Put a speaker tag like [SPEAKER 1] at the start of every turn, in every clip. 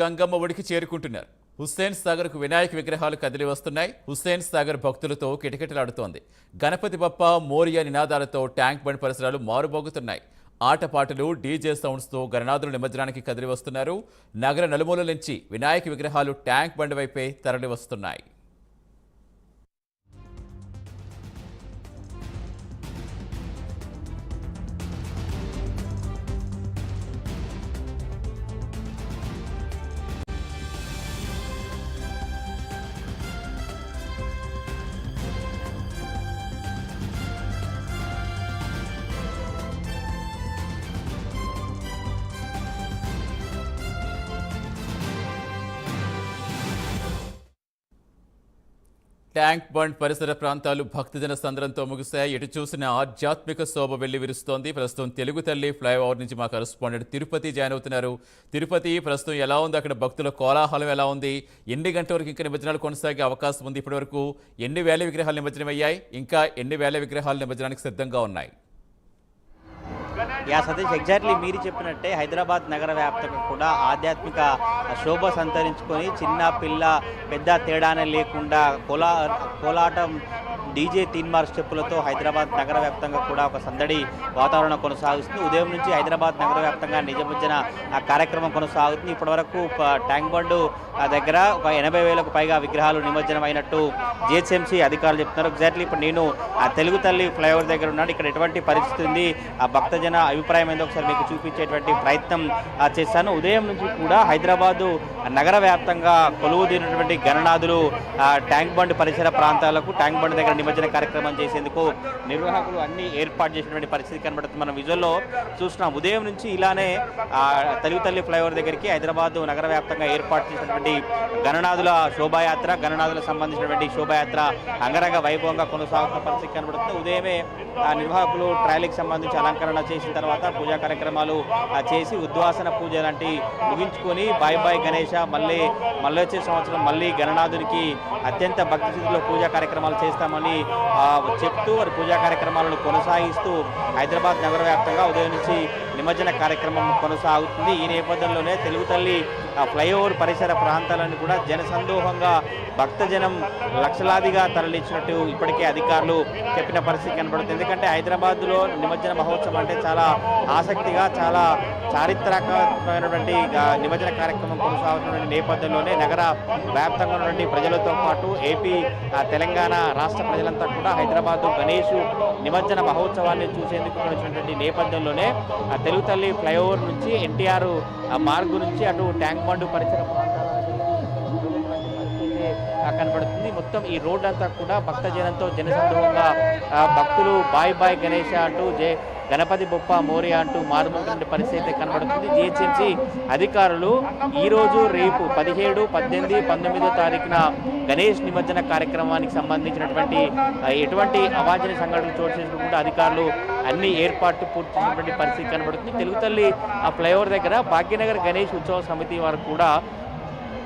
[SPEAKER 1] గంగమ్మ ఒడికి చేరుకుంటున్నారు. హుస్సేన్ సాగర్ కు వినాయక విగ్రహాలు కదిలి వస్తున్నాయి. హుస్సేన్ సాగర్ భక్తులతో కిటకిటలాడుతోంది. గణపతి బప్ప మోరియా నినాదాలతో ట్యాంక్ బండ్ పరిసరాలు మారుమోగుతున్నాయి. ఆటపాటలు, డీజే సౌండ్స్ తో గణనాథులు నిమజ్జనానికి కదిలి వస్తున్నారు. నగర నలుమూలల నుంచి వినాయక విగ్రహాలు ట్యాంక్ బండ్ వైపే తరలి వస్తున్నాయి. ట్యాంక్ బండ్ పరిసర ప్రాంతాలు భక్తజన సంద్రంతో ముగిశాయి. ఎటు చూసిన ఆధ్యాత్మిక శోభ వెళ్లి విరుస్తోంది. ప్రస్తుతం తెలుగు తల్లి ఫ్లైఓవర్ నుంచి మా కరెస్పాండెంట్ తిరుపతి జాయిన్ అవుతున్నారు. తిరుపతి, ప్రస్తుతం ఎలా ఉంది అక్కడ భక్తుల కోలాహలం ఎలా ఉంది? ఎన్ని గంటల వరకు ఇంకా నిమజ్జనాలు కొనసాగే అవకాశం ఉంది? ఇప్పటి వరకు ఎన్ని వేల విగ్రహాలు నిమజ్జనం అయ్యాయి? ఇంకా ఎన్ని వేల విగ్రహాలు నిమజ్జనానికి సిద్ధంగా ఉన్నాయి?
[SPEAKER 2] సతీష్, ఎగ్జాక్ట్లీ మీరు చెప్పినట్టే హైదరాబాద్ నగర వ్యాప్తంగా కూడా ఆధ్యాత్మిక శోభ సంతరించుకొని చిన్న పిల్ల పెద్ద తేడానే లేకుండా కోలాటం, డీజే తీన్మార్ స్టెప్పులతో హైదరాబాద్ నగర వ్యాప్తంగా కూడా ఒక సందడి వాతావరణం కొనసాగుతుంది. ఉదయం నుంచి హైదరాబాద్ నగర వ్యాప్తంగా నిమజ్జన కార్యక్రమం కొనసాగుతుంది. ఇప్పటివరకు ట్యాంక్ బండ్ దగ్గర ఒక 80,000కు పైగా విగ్రహాలు నిమజ్జనం అయినట్టు జిహెచ్ఎంసీ అధికారులు చెప్తున్నారు. ఎగ్జాక్ట్లీ ఇప్పుడు నేను తెలుగు తల్లి ఫ్లైఓవర్ దగ్గర ఉన్నాను. ఇక్కడ ఎటువంటి పరిస్థితి ఉంది, భక్తజన అభిప్రాయం ఏందో ఒకసారి మీకు చూపించేటువంటి ప్రయత్నం చేశాను. ఉదయం నుంచి కూడా హైదరాబాదు నగర వ్యాప్తంగా కొలువుదీరినటువంటి గణనాథులు ట్యాంక్ బండ్ పరిసర ప్రాంతాలకు ట్యాంక్ బండ్ దగ్గర నిమజ్జన కార్యక్రమం చేసేందుకు నిర్వాహకులు అన్ని ఏర్పాటు చేసినటువంటి పరిస్థితి కనబడుతుంది. మనం విజువల్లో చూస్తున్నాం. ఉదయం నుంచి ఇలానే తెలుగు తల్లి ఫ్లైఓవర్ దగ్గరికి హైదరాబాద్ నగర వ్యాప్తంగా ఏర్పాటు చేసినటువంటి గణనాథుల శోభాయాత్ర, గణనాథులకు సంబంధించినటువంటి శోభాయాత్ర అంగరంగ వైభవంగా కొనసాగుతున్న పరిస్థితి కనబడుతుంది. ఉదయమే నిర్వాహకులు ట్రాలీకి సంబంధించి అలంకరణ చేసిన తర్వాత పూజా కార్యక్రమాలు చేసి ఉద్వాసన పూజ లాంటి ముగించుకొని బాయ్ బాయ్ గణేష, మళ్ళీ వచ్చే సంవత్సరం మళ్ళీ గణనాథునికి అత్యంత భక్తి స్థితిలో పూజా కార్యక్రమాలు చేస్తామని చెప్తూ వారి పూజా కార్యక్రమాలను కొనసాగిస్తూ హైదరాబాద్ నగర వ్యాప్తంగా ఉదయం నుంచి నిమజ్జన కార్యక్రమం కొనసాగుతుంది. ఈ నేపథ్యంలోనే తెలుగు తల్లి ఫ్లైఓవర్ పరిసర ప్రాంతాలను కూడా జనసందోహంగా భక్తజనం లక్షలాదిగా తరలించినట్టు ఇప్పటికే అధికారులు చెప్పిన పరిస్థితి కనబడుతుంది. ఎందుకంటే హైదరాబాద్లో నిమజ్జన మహోత్సవం అంటే చాలా ఆసక్తిగా, చాలా చారిత్రకమైనటువంటి నిమజ్జన కార్యక్రమం కొనసాగుతున్న నేపథ్యంలోనే నగర వ్యాప్తంగా ఉన్నటువంటి ప్రజలతో పాటు ఏపీ, తెలంగాణ రాష్ట్ర ప్రజలంతా కూడా హైదరాబాద్ గణేష్ నిమజ్జన మహోత్సవాన్ని చూసేందుకు వచ్చినటువంటి నేపథ్యంలోనే తెలుగు తల్లి ఫ్లైఓవర్ నుంచి ఎన్టీఆర్ మార్గు నుంచి అటు ట్యాంక్ బండ్ పరిసర కనబడుతుంది. మొత్తం ఈ రోడ్ అంతా కూడా భక్తజనంతో జనసందోహంగా భక్తులు బాయ్ బాయ్ గణేష అంటూ గణపతి బొప్ప మోరియా అంటూ మారుమోగిన పరిస్థితి కనబడుతుంది. జిహెచ్ఎంసీ అధికారులు ఈరోజు, రేపు 17, 18, 19వ తారీఖున గణేష్ నిమజ్జన కార్యక్రమానికి సంబంధించినటువంటి ఎటువంటి అవాంఛనీయ సంఘటనలు చోటు చేసుకోకుండా అధికారులు అన్ని ఏర్పాట్లు పూర్తి చేసినటువంటి పరిస్థితి కనబడుతుంది. తెలుగు తల్లి ఫ్లైఓవర్ దగ్గర భాగ్యనగర్ గణేష్ ఉత్సవ సమితి వారు కూడా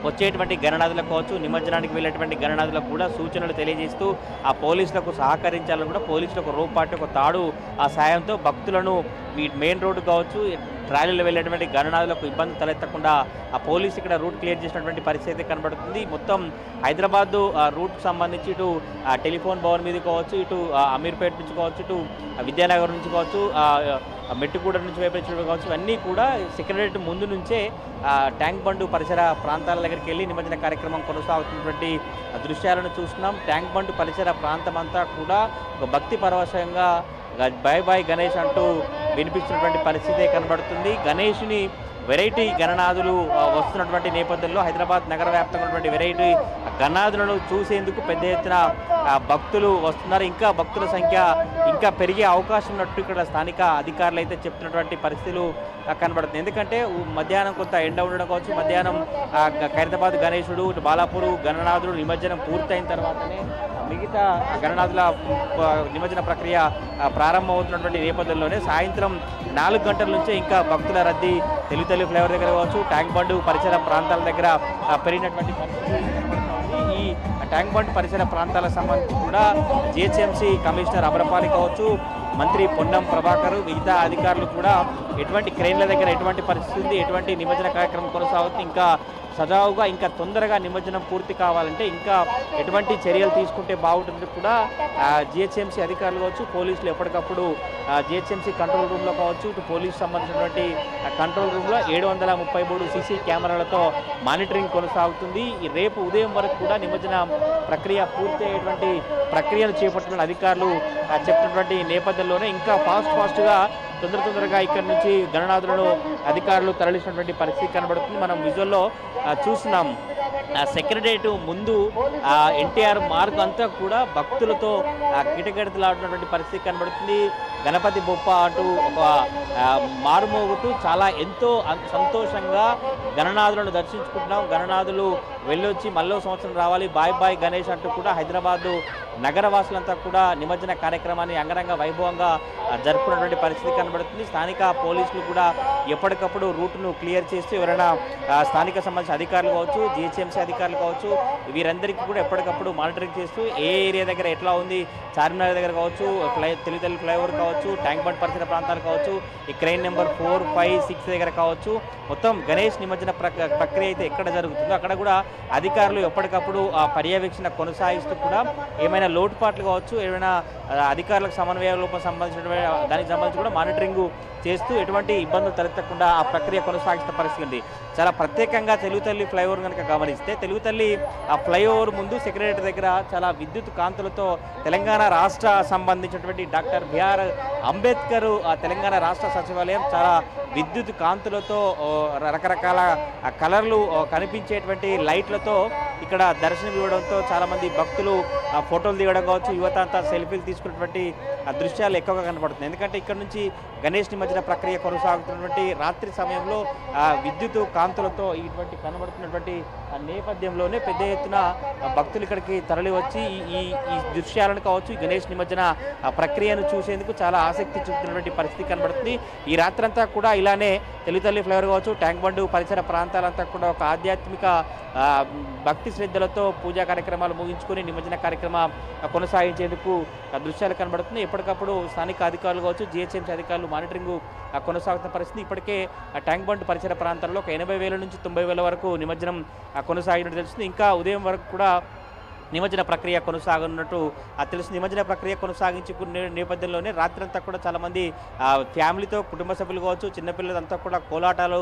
[SPEAKER 2] వచ్చేటువంటి గణనాథులకు కావచ్చు, నిమజ్జనానికి వెళ్ళేటువంటి గణనాథులకు కూడా సూచనలు తెలియజేస్తూ ఆ పోలీసులకు సహకరించాలని కూడా పోలీసులకు రోపాటి ఒక తాడు ఆ సాయంతో భక్తులను మెయిన్ రోడ్డు కావచ్చు, ట్రాలీలో వెళ్ళేటువంటి గణనాథులకు ఇబ్బంది తలెత్తకుండా ఆ పోలీసు ఇక్కడ రూట్ క్లియర్ చేసినటువంటి పరిస్థితి కనబడుతుంది. మొత్తం హైదరాబాద్ రూట్కు సంబంధించి ఇటు టెలిఫోన్ భవన్ మీద కావచ్చు, ఇటు అమీర్పేట నుంచి కావచ్చు, ఇటు విద్యానగర్ నుంచి కావచ్చు, మెట్టుగూడ నుంచి వైపు కావచ్చు, ఇవన్నీ కూడా సెక్రటరేట్ ముందు నుంచే ట్యాంక్ బండ్ పరిసర ప్రాంతాల దగ్గరికి వెళ్ళి నిమజ్జన కార్యక్రమం కొనసాగుతున్నటువంటి దృశ్యాలను చూస్తున్నాం. ట్యాంక్ బండ్ పరిసర ప్రాంతం అంతా కూడా ఒక భక్తి పరవశంగా బాయ్ బాయ్ గణేష్ అంటూ వినిపించినటువంటి పరిస్థితి కనబడుతుంది. గణేష్ని వెరైటీ గణనాథులు వస్తున్నటువంటి నేపథ్యంలో హైదరాబాద్ నగర వ్యాప్తంగా ఉన్నటువంటి వెరైటీ గణనాథులను చూసేందుకు పెద్ద ఎత్తున భక్తులు వస్తున్నారు. ఇంకా భక్తుల సంఖ్య ఇంకా పెరిగే అవకాశం ఉన్నట్టు ఇక్కడ స్థానిక అధికారులు అయితే చెప్తున్నటువంటి పరిస్థితులు కనబడుతుంది. ఎందుకంటే మధ్యాహ్నం కొంత ఎండ ఉండడం కావచ్చు, మధ్యాహ్నం ఖైరతాబాద్ గణేశుడు, బాలాపూర్ గణనాథుడు నిమజ్జనం పూర్తయిన తర్వాతనే మిగతా గణనాథుల నిమజ్జన ప్రక్రియ ప్రారంభమవుతున్నటువంటి నేపథ్యంలోనే సాయంత్రం 4 గంటల నుంచే ఇంకా భక్తుల రద్దీ తెలుగు తల్లి ఫ్లైఓవర్ దగ్గర కావచ్చు, ట్యాంక్ బండ్ పరిసర ప్రాంతాల దగ్గర పెరిగినటువంటి పరిస్థితి. ఈ ట్యాంక్ బండ్ పరిసర ప్రాంతాలకు సంబంధించి కూడా జిహెచ్ఎంసీ కమిషనర్ అమరపాలి కావచ్చు, మంత్రి పొన్నం ప్రభాకర్, మిగతా అధికారులు కూడా ఎటువంటి క్రెయిన్ల దగ్గర ఎటువంటి పరిస్థితి ఉంది, ఎటువంటి నిమజ్జన కార్యక్రమం కొనసాగుతుంది, ఇంకా సజావుగా ఇంకా తొందరగా నిమజ్జనం పూర్తి కావాలంటే ఇంకా ఎటువంటి చర్యలు తీసుకుంటే బాగుంటుంది కూడా జిహెచ్ఎంసీ అధికారులు కావచ్చు, పోలీసులు ఎప్పటికప్పుడు జిహెచ్ఎంసీ కంట్రోల్ రూమ్లో కావచ్చు, ఇటు పోలీసు సంబంధించినటువంటి కంట్రోల్ రూమ్లో 733 సీసీ కెమెరాలతో మానిటరింగ్ కొనసాగుతుంది. ఈ రేపు ఉదయం వరకు కూడా నిమజ్జన ప్రక్రియ పూర్తి అయ్యేటువంటి ప్రక్రియను చేపట్టిన అధికారులు చెప్పినటువంటి నేపథ్యంలోనే ఇంకా ఫాస్ట్గా తొందరగా ఇక్కడ నుంచి గణనాథులను అధికారులు తరలించినటువంటి పరిస్థితి కనబడుతుంది. మనం విజువల్లో చూస్తున్నాం. సెక్రటరియట్ ముందు ఎన్టీఆర్ మార్గ్ అంతా కూడా భక్తులతో కిటకిటలాడుతున్నటువంటి పరిస్థితి కనబడుతుంది. గణపతి బొప్ప అంటూ ఒక మారుమోగుతూ చాలా ఎంతో సంతోషంగా గణనాథులను దర్శించుకుంటున్నాం. గణనాథులు వెళ్ళొచ్చి మళ్ళీ సంవత్సరం రావాలి, బాయ్ బాయ్ గణేష్ అంటూ కూడా హైదరాబాదు నగరవాసులంతా కూడా నిమజ్జన కార్యక్రమాన్ని అంగరంగ వైభవంగా జరుపుకున్నటువంటి పరిస్థితి కనబడుతుంది. స్థానిక పోలీసులు కూడా ఎప్పటికప్పుడు రూట్ను క్లియర్ చేస్తూ ఎవరైనా స్థానిక సంబంధించిన అధికారులు కావచ్చు, జిహెచ్ఎంసీ అధికారులు కావచ్చు, వీరందరికీ కూడా ఎప్పటికప్పుడు మానిటరింగ్ చేస్తూ ఏ ఏరియా దగ్గర ఎట్లా ఉంది, చార్మినార్ దగ్గర కావచ్చు, తెలుగుతల్లి ఫ్లైఓవర్ కావచ్చు, ట్యాంక్ బండ్ పరిసర ప్రాంతాలు కావచ్చు, ఈ క్రెయిన్ నెంబర్ 4, 5, 6 దగ్గర కావచ్చు, మొత్తం గణేష్ నిమజ్జన ప్రక్రియ అయితే ఎక్కడ జరుగుతుందో అక్కడ కూడా అధికారులు ఎప్పటికప్పుడు పర్యవేక్షణ కొనసాగిస్తూ కూడా ఏమైనా లోటుపాట్లు కావచ్చు, ఏమైనా అధికారులకు సమన్వయ లోపం సంబంధించిన దానికి సంబంధించి కూడా మానిటరింగ్ చేస్తూ ఎటువంటి ఇబ్బందులు తలెత్తకుండా ఆ ప్రక్రియ కొనసాగిస్తున్న పరిస్థితి ఉంది. చాలా ప్రత్యేకంగా తెలుగుతల్లి ఫ్లైఓవర్ కనుక గమనిస్తే తెలుగుతల్లి ఆ ఫ్లైఓవర్ ముందు సెక్రటరీ దగ్గర చాలా విద్యుత్ కాంతులతో తెలంగాణ రాష్ట్ర సంబంధించినటువంటి డాక్టర్ బిఆర్ అంబేద్కర్ తెలంగాణ రాష్ట్ర సచివాలయం చాలా విద్యుత్ కాంతులతో రకరకాల కలర్లు కనిపించేటువంటి లైట్లతో ఇక్కడ దర్శనం ఇవ్వడంతో చాలామంది భక్తులు ఫోటోలు దిగడం కావచ్చు, యువత అంతా సెల్ఫీలు తీసుకున్నటువంటి దృశ్యాలు ఎక్కువగా కనబడుతుంది. ఎందుకంటే ఇక్కడ నుంచి గణేష్ నిమజ్జన ప్రక్రియ కొనసాగుతున్నటువంటి రాత్రి సమయంలో విద్యుత్ కాంతులతో ఇటువంటి కనబడుతున్నటువంటి నేపథ్యంలోనే పెద్ద ఎత్తున భక్తులు ఇక్కడికి తరలి వచ్చి ఈ దృశ్యాలను కావచ్చు, గణేష్ నిమజ్జన ప్రక్రియను చూసేందుకు చాలా ఆసక్తి చూపుతున్నటువంటి పరిస్థితి కనబడుతుంది. ఈ రాత్రంతా కూడా ఇలానే తెలుగుతల్లి ఫ్లైఓవర్ కావచ్చు, ట్యాంక్ బండ్ పరిసర ప్రాంతాలంతా కూడా ఒక ఆధ్యాత్మిక భక్తి శ్రద్ధలతో పూజా కార్యక్రమాలు ముగించుకొని నిమజ్జన కార్యక్రమం కొనసాగించేందుకు దృశ్యాలు కనబడుతుంది. ఎప్పటికప్పుడు స్థానిక అధికారులు కావచ్చు, జిహెచ్ఎంసీ అధికారులు మానిటరింగ్ కొనసాగుతున్న పరిస్థితి. ఇప్పటికే ట్యాంక్ బండ్ పరిసర ప్రాంతాల్లో ఒక 80,000 నుంచి 90,000 వరకు నిమజ్జనం కొనసాగినట్టు తెలుస్తుంది. ఇంకా ఉదయం వరకు కూడా నిమజ్జన ప్రక్రియ కొనసాగనున్నట్టు తెలుసు. నిమజ్జన ప్రక్రియ కొనసాగించుకునే నేపథ్యంలోనే రాత్రంతా కూడా చాలామంది ఫ్యామిలీతో కుటుంబ సభ్యులు కావచ్చు, చిన్నపిల్లలంతా కూడా కోలాటాలు,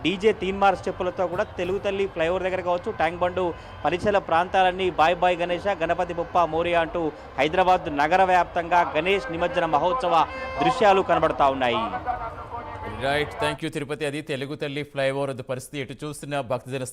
[SPEAKER 2] డీజే తీన్మార్ స్టెప్పులతో కూడా తెలుగుతల్లి ఫ్లైఓవర్ దగ్గర కావచ్చు, ట్యాంక్ బండు పరిసర ప్రాంతాలన్నీ బాయ్ బాయ్ గణేష, గణపతి బొప్ప మోరియా అంటూ హైదరాబాద్ నగర వ్యాప్తంగా గణేష్ నిమజ్జన మహోత్సవ దృశ్యాలు కనబడతా ఉన్నాయి.
[SPEAKER 1] Right, thank you Tirupati. అది తెలుగుతల్లి ఫ్లైఓవర్ పరిస్థితి ఎటు చూస్తున్న భక్తజన